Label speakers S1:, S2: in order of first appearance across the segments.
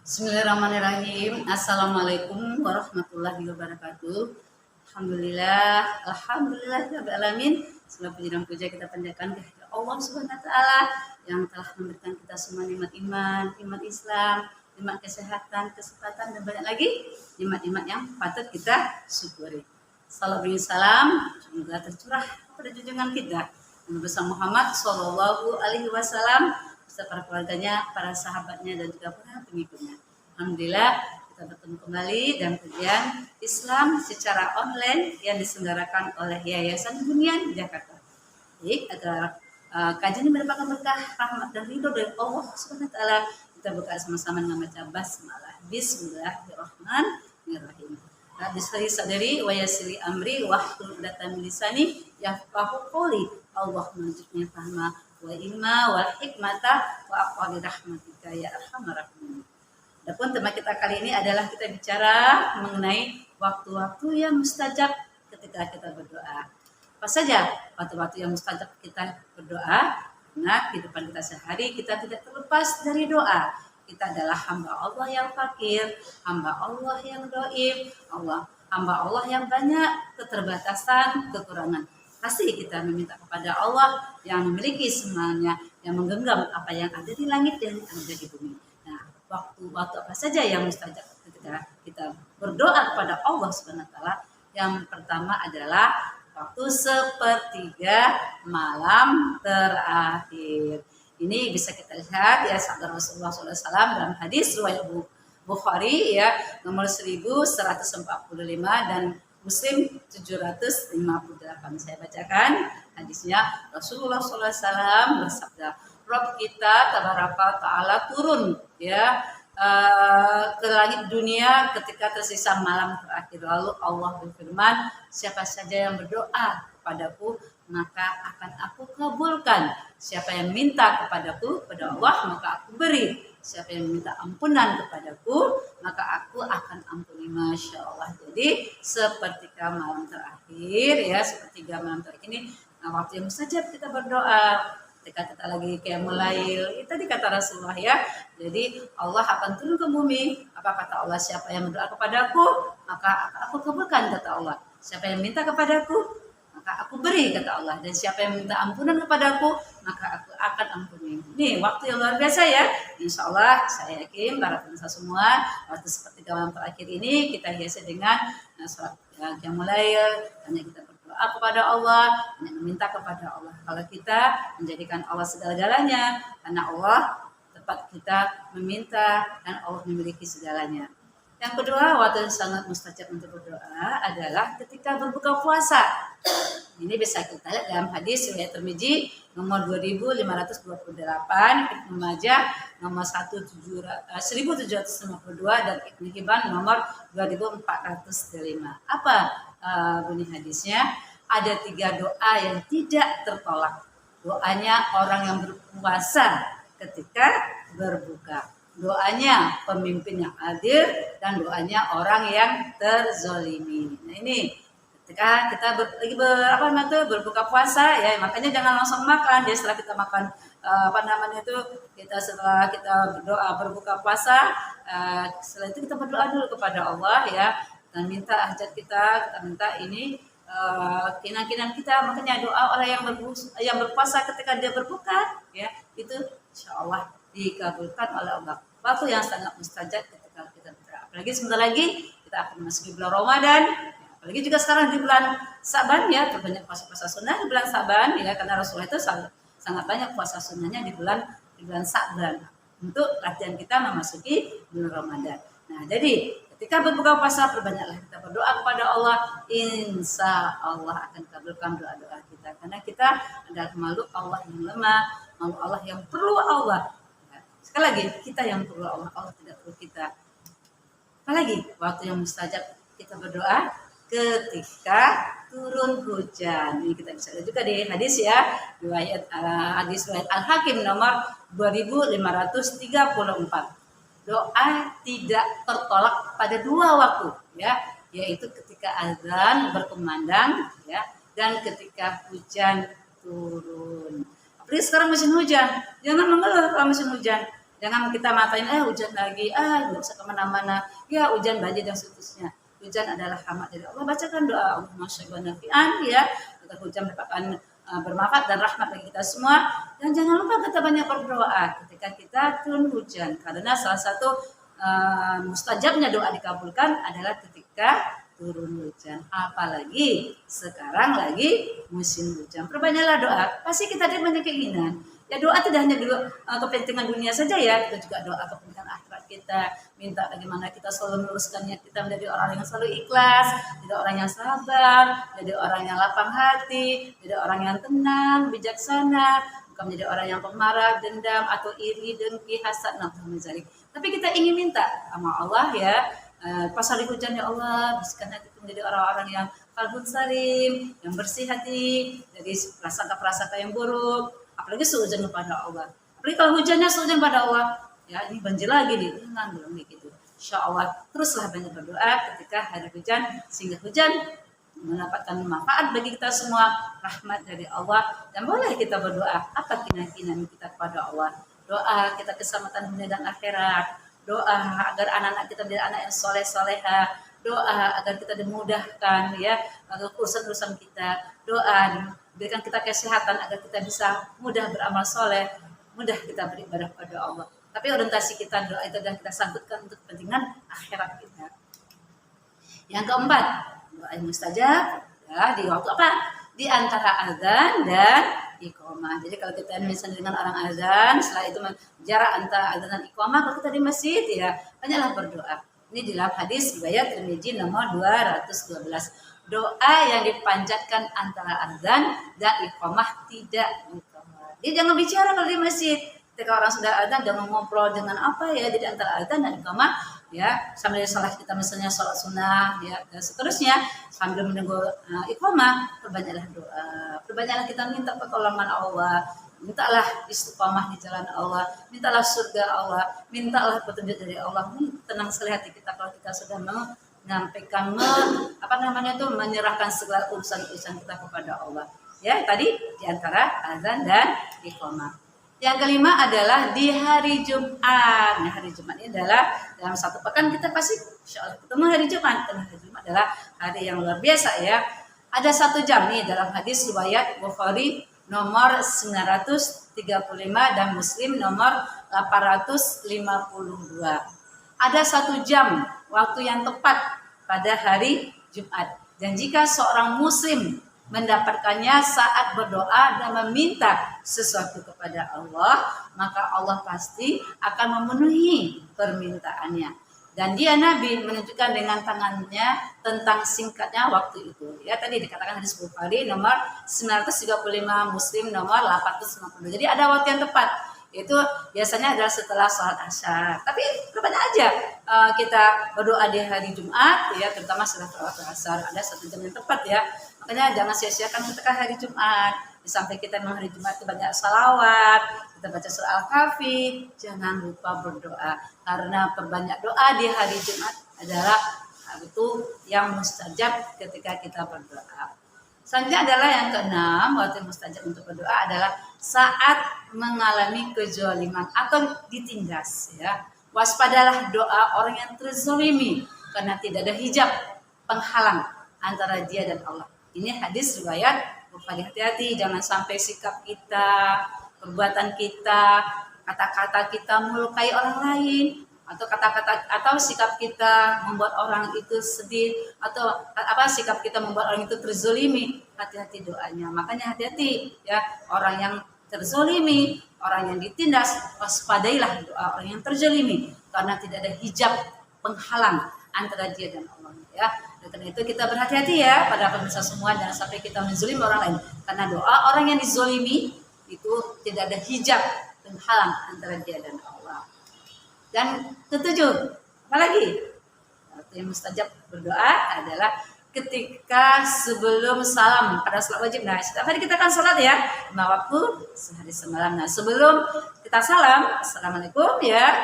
S1: Bismillahirrahmanirrahim. Assalamualaikum warahmatullahi wabarakatuh. Alhamdulillah alamin. Segala puji dan puja kita panjatkan kepada Allah Subhanahu wa taala yang telah memberikan kita semua nikmat iman, nikmat Islam, nikmat kesehatan, kesempatan dan banyak lagi nikmat-nikmat yang patut kita syukuri. Salam salam semoga tercurah pada junjungan kita Nabi Muhammad Shallallahu Alaihi Wasallam beserta para keluarganya, para sahabatnya dan juga para pengikutnya. Alhamdulillah kita bertemu kembali dan kajian Islam secara online yang diselenggarakan oleh Yayasan Bunyan Jakarta. Baik, agar kajian ini merupakan berkah, rahmat dan ridho dari Allah Subhanahu wa taala, kita buka sama-sama dengan baca basmalah. Bismillahirrahmanirrahim. Rabbi shrah sadri wa yassir li amri wahlul 'uqdatam min lisani yafqahu qawli. Allahumma zidni fahma wa ilma wal hikmata wa aqwali rahmatika ya arhamar rahimin. Adapun tema kita kali ini adalah kita bicara mengenai waktu-waktu yang mustajab ketika kita berdoa. Apa saja waktu-waktu yang mustajab kita berdoa? Nah, kehidupan kita sehari kita tidak terlepas dari doa. Kita adalah hamba Allah yang fakir, hamba Allah yang dhaif, hamba Allah yang banyak keterbatasan, kekurangan. Pasti kita meminta kepada Allah yang memiliki semuanya, yang menggenggam apa yang ada di langit dan yang ada di bumi. Nah, waktu-waktu apa saja yang mustajab ketika kita berdoa kepada Allah Subhanahu wa taala? Yang pertama adalah waktu sepertiga malam terakhir. Ini bisa kita lihat ya sabda Rasulullah SAW dalam hadis riwayat Bukhari ya nomor 1145 dan Muslim 758. Saya bacakan hadisnya. Rasulullah SAW bersabda, Rabb kita tabaraka ta'ala turun ya ke langit dunia ketika tersisa malam terakhir. Lalu Allah berfirman, siapa saja yang berdoa kepadaku maka akan aku kabulkan. Siapa yang minta kepadaku kepada Allah maka aku beri. Siapa yang minta ampunan kepadaku maka aku akan ampuni. Masya Allah. Jadi sepertiga malam terakhir ya, sepertiga malam terakhir ini waktu yang mustajab kita berdoa. Ketika kita lagi kayak mulai tadi kata Rasulullah ya, jadi Allah akan turun ke bumi. Apa kata Allah? Siapa yang berdoa kepadaku maka aku kabulkan, kata Allah. Siapa yang minta kepadaku maka aku beri, kata Allah. Dan siapa yang minta ampunan kepadaku maka aku akan ampuni. Nih waktu yang luar biasa ya. Insya Allah saya yakin para pemirsa semua waktu sepertiga malam terakhir ini kita hiasi dengan sholat yang mulai hanya kita berdoa kepada Allah, hanya meminta kepada Allah. Kalau kita menjadikan Allah segala-galanya, karena Allah tempat kita meminta dan Allah memiliki segalanya. Yang kedua, waktu yang sangat mustajab untuk berdoa adalah ketika berbuka puasa. Ini bisa kita lihat dalam hadis riwayat Tirmidzi nomor 2528, Ibnu Majah nomor 1752 dan Ibnu Hibban nomor 2405. Apa bunyi hadisnya? Ada 3 doa yang tidak tertolak. Doanya orang yang berpuasa ketika berbuka. Doanya pemimpin yang adil dan doanya orang yang terzolimi. Nah ini ketika kita berbuka puasa ya, makanya jangan langsung makan ya. Setelah kita makan setelah kita berdoa berbuka puasa, setelah itu kita berdoa dulu kepada Allah ya, dan minta hajat kita minta ini keyakinan kita. Makanya doa orang yang berpuasa ketika dia berbuka ya, itu insya Allah dikabulkan oleh Allah. Waktu yang sangat mustajab ketika kita berdoa. Apalagi sebentar lagi kita akan memasuki bulan Ramadan. Apalagi juga sekarang di bulan Sa'ban ya, terbanyak puasa-puasa sunnah di bulan Sa'ban ya, karena Rasulullah itu sangat banyak puasa sunnahnya di bulan Sa'ban untuk latihan kita memasuki bulan Ramadan. Nah, jadi ketika berbuka puasa perbanyaklah kita berdoa kepada Allah, insya Allah akan kabulkan doa-doa kita, karena kita adalah makhluk Allah yang lemah, makhluk Allah yang perlu Allah. Sekali lagi, kita yang perlu Allah, Allah tidak perlu kita. Apalagi waktu yang mustajab kita berdoa ketika turun hujan. Ini kita bisa lihat juga di hadis ya, riwayat Al-Hakim nomor 2534. Doa tidak tertolak pada 2 waktu ya, yaitu ketika azan berkumandang ya, dan ketika hujan turun. Apalagi sekarang musim hujan, jangan mengeluh kalau musim hujan. Jangan kita matain, hujan lagi, nggak bisa kemana-mana. Ya hujan banjir dan seterusnya. Hujan adalah rahmat dari Allah. Bacakan doa Allahumma sholli nafi'an ya, agar hujan merupakan bermanfaat dan rahmat bagi kita semua. Dan jangan lupa kita banyak berdoa ketika kita turun hujan, karena salah satu mustajabnya doa dikabulkan adalah ketika turun hujan. Apalagi sekarang lagi musim hujan. Perbanyaklah doa. Pasti kita ada banyak keinginan. Ya doa tidak hanya doa kepentingan dunia saja ya, kita juga doa kepentingan akhirat kita. Minta bagaimana kita selalu meluruskan niat kita menjadi orang yang selalu ikhlas, jadi orang yang sabar, jadi orang yang lapang hati, jadi orang yang tenang, bijaksana, bukan menjadi orang yang pemarah, dendam atau iri, dengki, hasad, nafsu. Tapi kita ingin minta sama Allah ya, pas hari hujan ya Allah, bisikan hatiku menjadi orang-orang yang qalbun salim, yang bersih hati dari prasangka-prasangka yang buruk. Apalagi sehujan kepada Allah. Apalagi kalau hujannya sehujan pada Allah, ya ini banjir lagi nih, jangan belum gitu. Insya Allah teruslah banyak berdoa ketika hari hujan, sehingga hujan mendapatkan manfaat bagi kita semua, rahmat dari Allah. Dan boleh kita berdoa apa keyakinan kita kepada Allah. Doa kita keselamatan dunia dan akhirat. Doa agar anak-anak kita menjadi anak yang soleh-soleha. Doa agar kita dimudahkan ya, agar urusan-urusan kita. Doa berikan kita kesehatan agar kita bisa mudah beramal soleh, mudah kita beribadah kepada Allah. Tapi orientasi kita doa itu adalah kita sangkutkan untuk kepentingan akhirat kita. Yang keempat, doa yang mustajab ya, di waktu apa? Di antara azan dan iqamah. Jadi kalau kita misalnya dengan orang azan, setelah itu jarak antara azan dan iqamah, kalau kita di masjid ya banyaklah berdoa. Ini dalam hadis riwayat Tirmidzi nomor 212. Doa yang dipanjatkan antara azan dan iqamah tidak dikabul. Dia jangan bicara kalau di masjid. Ketika orang sudah azan jangan ngobrol dengan apa ya, jadi antara azan dan iqamah ya, sambil salat kita misalnya salat sunnah ya dan seterusnya, sambil menunggu iqamah, perbanyaklah doa. Perbanyaklah kita minta pertolongan Allah. Mintalah istiqamah di jalan Allah, mintalah surga Allah, mintalah petunjuk dari Allah. Tenang sekali hati kita kalau kita sudah menyampaikan menyerahkan segala urusan-urusan kita kepada Allah. Ya, tadi di antara azan dan iqamah. Yang kelima adalah di hari Jumat. Nah, hari Jumat ini adalah dalam satu pekan kita pasti insyaallah ketemu hari Jumat. Dan hari Jumat adalah hari yang luar biasa ya. Ada 1 jam nih dalam hadis riwayat Bukhari nomor 935 dan Muslim nomor 852. Ada 1 jam waktu yang tepat pada hari Jumat. Dan jika seorang muslim mendapatkannya saat berdoa dan meminta sesuatu kepada Allah, maka Allah pasti akan memenuhi permintaannya. Dan dia Nabi menunjukkan dengan tangannya tentang singkatnya waktu itu. Ya tadi dikatakan hadis Bukhari nomor 935, Muslim nomor 850. Jadi ada waktu yang tepat. Itu biasanya adalah setelah sholat asar. Tapi banyak aja kita berdoa di hari Jumat, ya terutama setelah sholat asar. Ada 1 jam yang tepat ya. Makanya jangan sia-siakan ketika hari Jumat. Di samping kita memang hari Jumat itu banyak salawat, kita baca surah Al-Kahfi, jangan lupa berdoa. Karena perbanyak doa di hari Jumat adalah itu yang mustajab ketika kita berdoa. Selanjutnya adalah yang keenam, waktu mustajab untuk berdoa adalah saat mengalami kezaliman atau ditindas. Ya. Waspadalah doa orang yang terzalimi karena tidak ada hijab penghalang antara dia dan Allah. Ini hadis riwayat Bukhari. Hati-hati, jangan sampai sikap kita, perbuatan kita, kata-kata kita melukai orang lain, atau kata-kata atau sikap kita membuat orang itu sedih, atau sikap kita membuat orang itu terzolimi. Hati-hati doanya. Makanya hati-hati ya, orang yang terzolimi, orang yang ditindas, waspadailah doa orang yang terzolimi karena tidak ada hijab penghalang antara dia dan Allah ya. Karena itu kita berhati-hati ya pada pemirsa semua, jangan sampai kita menzolimi orang lain. Karena doa orang yang dizolimi itu tidak ada hijab penghalang antara dia dan Allah. Dan ketujuh, apalagi waktu yang mustajab berdoa adalah ketika sebelum salam pada salat wajib. Nah, setiap hari kita kan salat ya, 5 waktu sehari semalam. Nah, sebelum kita salam, assalamualaikum ya.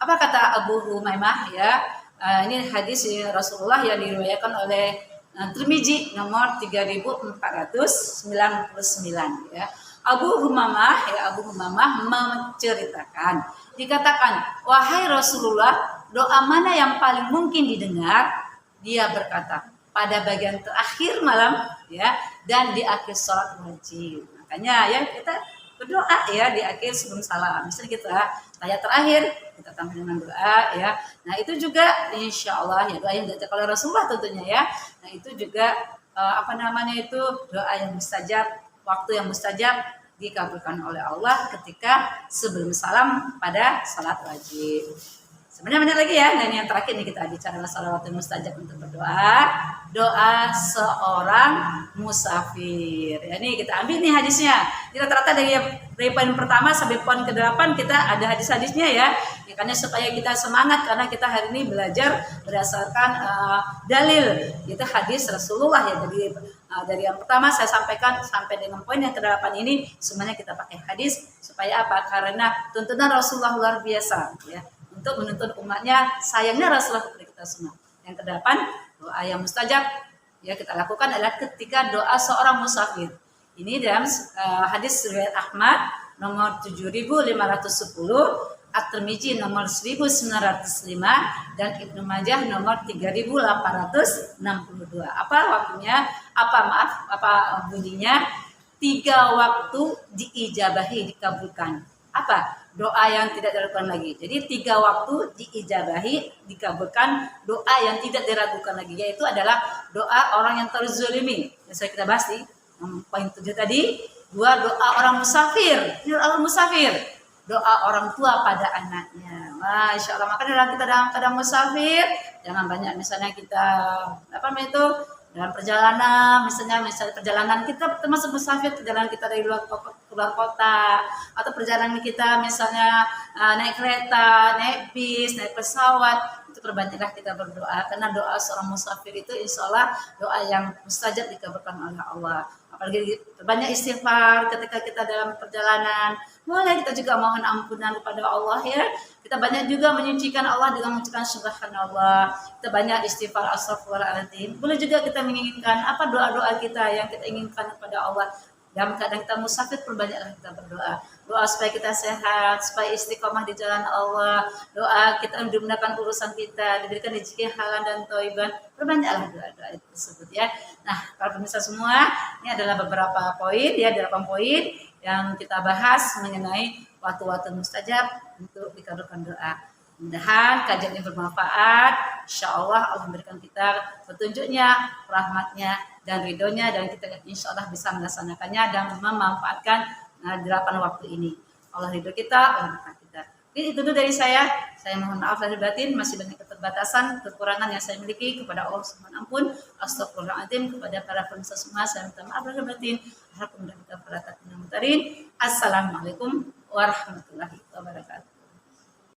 S1: Apa kata Abu Humaimah ya? Ini hadis Rasulullah yang diriwayatkan oleh Tirmidzi nomor 3499 ya. Abu Humamah menceritakan, dikatakan, wahai Rasulullah, doa mana yang paling mungkin didengar? Dia berkata, pada bagian terakhir malam, ya, dan di akhir sholat wajib. Makanya ya kita berdoa ya di akhir sebelum salam. Misalnya kita ayat terakhir kita tambah dengan doa ya. Nah itu juga insya Allah ya doa yang diajarkan oleh Rasulullah tentunya ya. Nah itu juga doa yang mustajab, waktu yang mustajab dikabulkan oleh Allah ketika sebelum salam pada salat wajib. Sebenarnya banyak lagi ya. Nah ini yang terakhir nih kita bicara masalah waktu mustajab untuk berdoa. Doa seorang musafir. Ya, ini kita ambil nih hadisnya. Kita rata dari poin pertama sampai poin ke-8 kita ada hadis-hadisnya ya. Ya. Karena supaya kita semangat karena kita hari ini belajar berdasarkan dalil. Itu hadis Rasulullah ya. Jadi dari yang pertama saya sampaikan sampai dengan poin yang ke-8 ini semuanya kita pakai hadis supaya apa? Karena tuntunan Rasulullah luar biasa ya. Untuk menuntun umatnya, sayangnya Rasulullah kepada kita semua. Yang ke-8, doa yang mustajab ya kita lakukan adalah ketika doa seorang musafir. Ini dalam hadis riwayat Ahmad nomor 7510, At-Tirmidzi nomor 1905 dan Ibnu Majah nomor 3862. Apa bunyinya? 3 waktu diijabahi, dikabulkan. Apa? Doa yang tidak diragukan lagi. Jadi 3 waktu diijabahi, dikabulkan, doa yang tidak diragukan lagi, yaitu adalah doa orang yang terzalimi. Yang kita bahas di poin 7 tadi, 2 doa orang musafir. Ini orang musafir. Doa orang tua pada anaknya. Masya Allah. Maka dalam kita dalam keadaan musafir, jangan banyak misalnya kita dalam perjalanan, misalnya perjalanan kita termasuk musafir, perjalanan kita dari luar kota, atau perjalanan kita misalnya naik kereta, naik bis, naik pesawat, itu perbanyaklah kita berdoa karena doa seorang musafir itu insya Allah doa yang mustajab dikabulkan oleh Allah. Apalagi banyak istighfar ketika kita dalam perjalanan. Boleh kita juga mohon ampunan kepada Allah ya. Kita banyak juga menyucikan Allah dengan mengucapkan subhanallah. Kita banyak istighfar astagfirullahaladzim. Boleh juga kita menginginkan apa doa-doa kita yang kita inginkan kepada Allah. Dalam keadaan kita musafir, perbanyaklah kita berdoa. Doa supaya kita sehat, supaya istiqomah di jalan Allah. Doa kita dimudahkan urusan kita, diberikan rezeki halal dan thayyiban. Perbanyaklah doa-doa tersebut ya. Nah, para pemirsa semua, ini adalah beberapa poin ya, 8 poin yang kita bahas mengenai waktu-waktu mustajab untuk dikabulkan doa. Mudah-mudahan kajian ini bermanfaat. Insya Allah Allah memberikan kita petunjuknya, rahmatnya, dan ridhonya, dan kita insya Allah bisa melaksanakannya dan memanfaatkan 8 waktu ini. Allah ridho kita, Allah berkah kita. Itu dulu dari saya. Saya mohon maaf lahir batin, masih banyak keterbatasan, kekurangan yang saya miliki kepada Allah Subhanahu ampun. Astagfirullahaladzim kepada para pemirsa semua. Saya minta maaf lahir batin. Assalamualaikum warahmatullahi wabarakatuh.